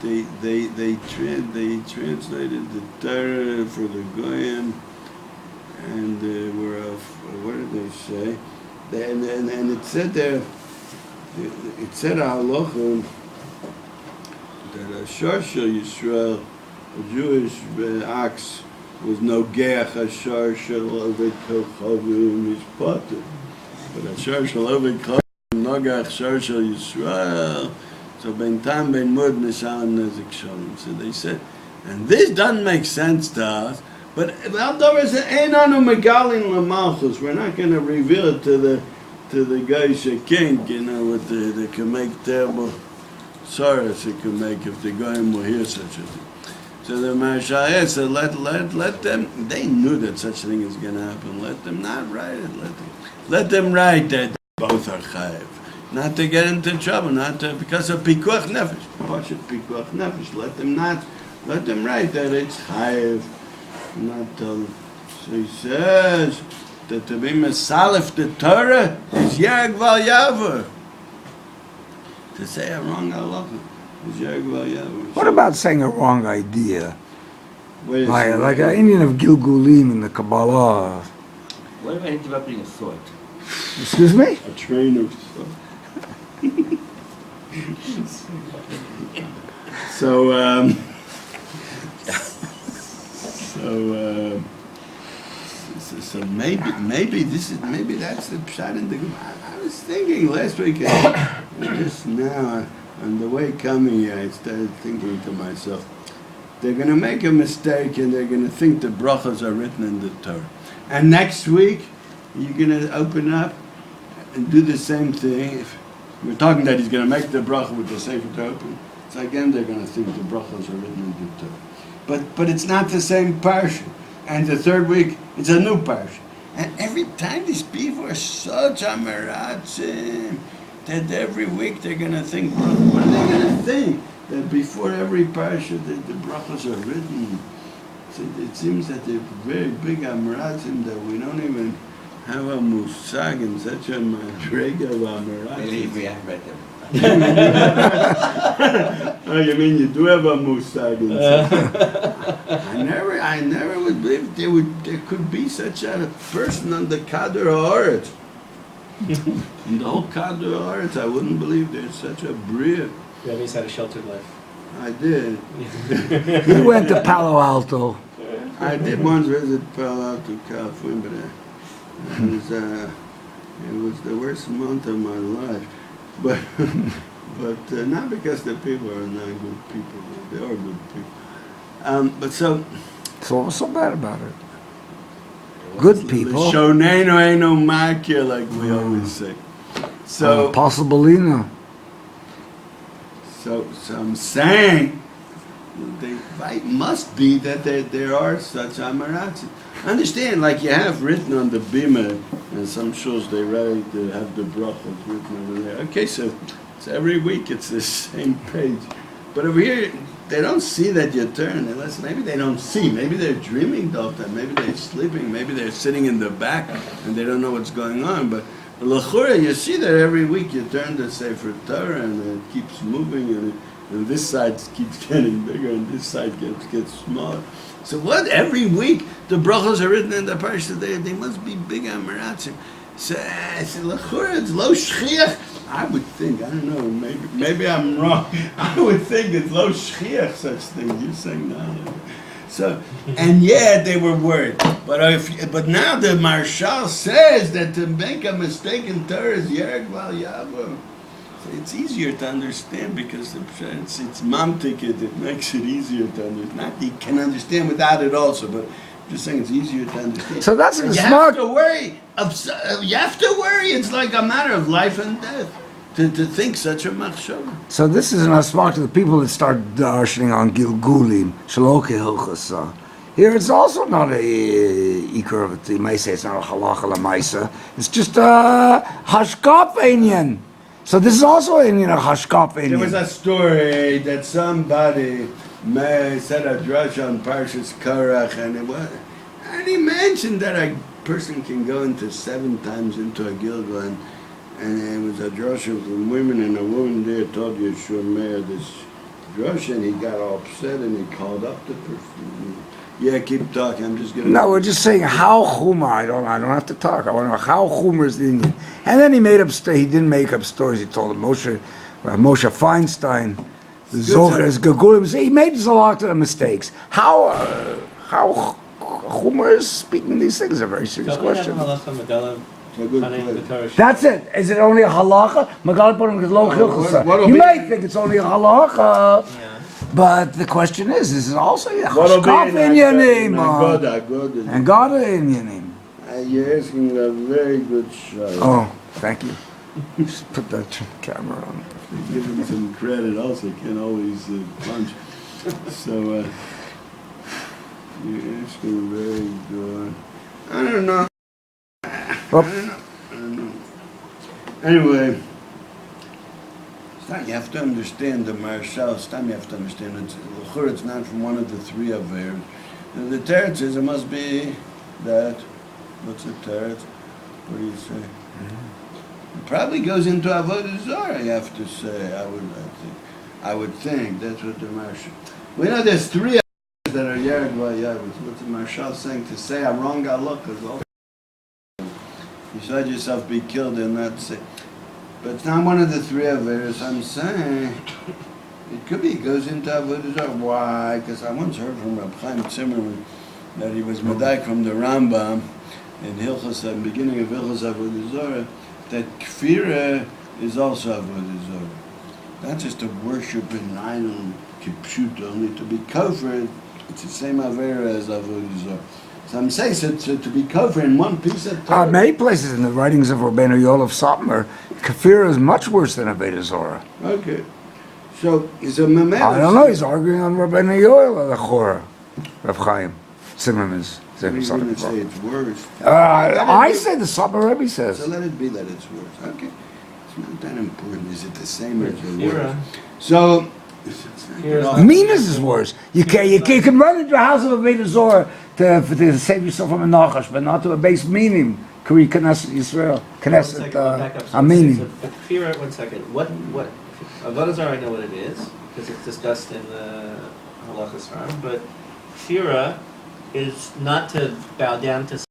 They translated the Torah for the Goyim, and what did they say? And it said there, it said halacha that a Sharshel Yisrael, a Jewish ox, was no geach a Sharshel Oved Kochavim Mishpater, but a Sharshel Oved Kochavim Nogach Sharshel Yisrael. So ben tam ben mud nishan nezik shalom. So they said, and this doesn't make sense to us. But Aldover said, "Einanu megalin lamalchus." We're not going to reveal it to the guys a king, what they can make terrible sorrows. It can make if the goyim will hear such a thing. So the Marshal said, let them. They knew that such a thing is going to happen. Let them not write it. Let them write that both are chayiv. Not to get into trouble, because of pikuach nefesh. Pashat pikuach nefesh. Let them write that it's chayiv. Not tell. So he says that to be mesalef the Torah is yereg val yaver. To say a wrong halacha is yereg val yaver. What about saying a wrong idea? Like an Indian of Gilgulim in the Kabbalah. What about interrupting a thought? Excuse me? A train of thought. So maybe that's the pshat in the Gemara. I was thinking last week, just now on the way coming here, I started thinking to myself, they're going to make a mistake and they're going to think the brachas are written in the Torah. And next week, you're going to open up and do the same thing. We're talking that he's going to make the bracha with the Sefer Torah open. So again, they're going to think the brachas are written in the Torah. But it's not the same parsha. And the third week, it's a new parsha. And every time these people are such amaratzim that every week they're going to think, what are they going to think? That before every parsha the brachas are written. So it seems that they're very big amaratzim that we don't even have a musag in such a madrega of amaratzim. Believe we have read them. Oh, you mean you do have a musag in I never would believe there could be such a person on the Kader Haaretz. In the whole Kader Haaretz, I wouldn't believe there's such a bria. You always had a sheltered life. I did. He went to Palo Alto. I did once visit Palo Alto, California, but it was the worst month of my life. But not because the people are not good people. They are good people. But so what's so bad about it? Good people. Shoneno eno makir, like we always say. So possibilina. So I'm saying, it must be that there are such amaratzim. Understand, like you have written on the bima, and some shows they write, they have the brachas written over there. Okay, so every week it's the same page. But over here, they don't see that you turn, unless maybe they don't see. Maybe they're dreaming the whole time. Maybe they're sleeping. Maybe they're sitting in the back, and they don't know what's going on. But l'chura, you see that every week you turn the Sefer Torah, and it keeps moving, and this side keeps getting bigger, and this side gets smaller. So what? Every week the brachos are written in the parsha. They must be big amaratzim. So l'chura, it's lo shchiach. I would think, I don't know, maybe I'm wrong. I would think it's lo shchiach, such thing. You're saying no. So, and yeah, they were worried. But now the Marshal says that to make a mistake in Torah is yereg val yaver. So it's easier to understand because it's mamtik, it makes it easier to understand. Not that you can understand without it also, but I'm just saying it's easier to understand. So that's you smart. Have to worry. You have to worry. It's like a matter of life and death to think such a machshava. So this is not smart to the people that start darshaning on Gilgulim, Shaloke Hilchasa. Here it's also not a ikar of it. You may say it's not a halacha lamaisa. It's just a hashkaf inyan. So this is also in hashkaf inyan. There was a story that somebody said a drush on Parshas Korach, and he mentioned that a person can go into 7 times into a Gilgal, and it was a drasha from women, and a woman there told Yeshua Meir this drasha, and he got all upset, and he called up the person. Yeah, keep talking. I'm just gonna. No, we're just saying how chumar. I don't have to talk. I want to know how chumar is the Indian. And then he made up. He didn't make up stories. He told Moshe Feinstein, the Zohars, Gagulim. He made a lot of mistakes. How chumar is speaking these things is a very serious question. That's it. Is it only a halacha? You might think it's only a halacha. Yeah. But the question is it also Chashkaf Inyanim? And God Inyanim. You're asking a very good shot. Oh, thank you. Just put that camera on. Give him some credit also, can't always punch. So, you're asking very good. I don't know. I don't know. Anyway, you have to understand the Marshal. You have to understand it's not from one of the three Averos. The teretz is it must be that. What's the teretz? What do you say? Mm-hmm. It probably goes into Avodah Zarah. You have to say. I would think that's what the Marshal. We know there's three Averos that are Yared by Yared. What's the Marshal saying to say? I'm wrong. I look as well. Beside yourself, be killed and not say. But it's not one of the three Averos. I'm saying it could be. It goes into Avodah Zarah. Why? Because I once heard from Rab Chaim צימרמן that he was medaik from the Rambam in Hilchos, the beginning of Hilchos Avodah Zarah, that kfira is also Avodah Zarah. Not just to worship an idol, kipshut, only to be covered. It's the same Avera as Avodah Zarah. So I'm saying so to be covered in one piece of Torah. Many places in the writings of Rabbeinu Yoel of Satmar, kafir is much worse than Avodah Zarah. Okay. So is a memela. I don't know. He's arguing on Rabbeinu Yoel of the Chora, Rav Chaim tzimmerman's. You're going to say it's worse. I say the Satmar Rebbe says. So let it be that it's worse. Okay. It's not that important. Is it the same or is it worse? So. Minas is worse. You can run into a house of a Avodah Zarah to save yourself from a nachash, but not to a base meaning. Kari Knesset Yisrael, Knesset Aminim. Kfira, 1 second. What Avodah Zarah, I know what it is because it's discussed in the Halachas Haram. But Kfira is not to bow down to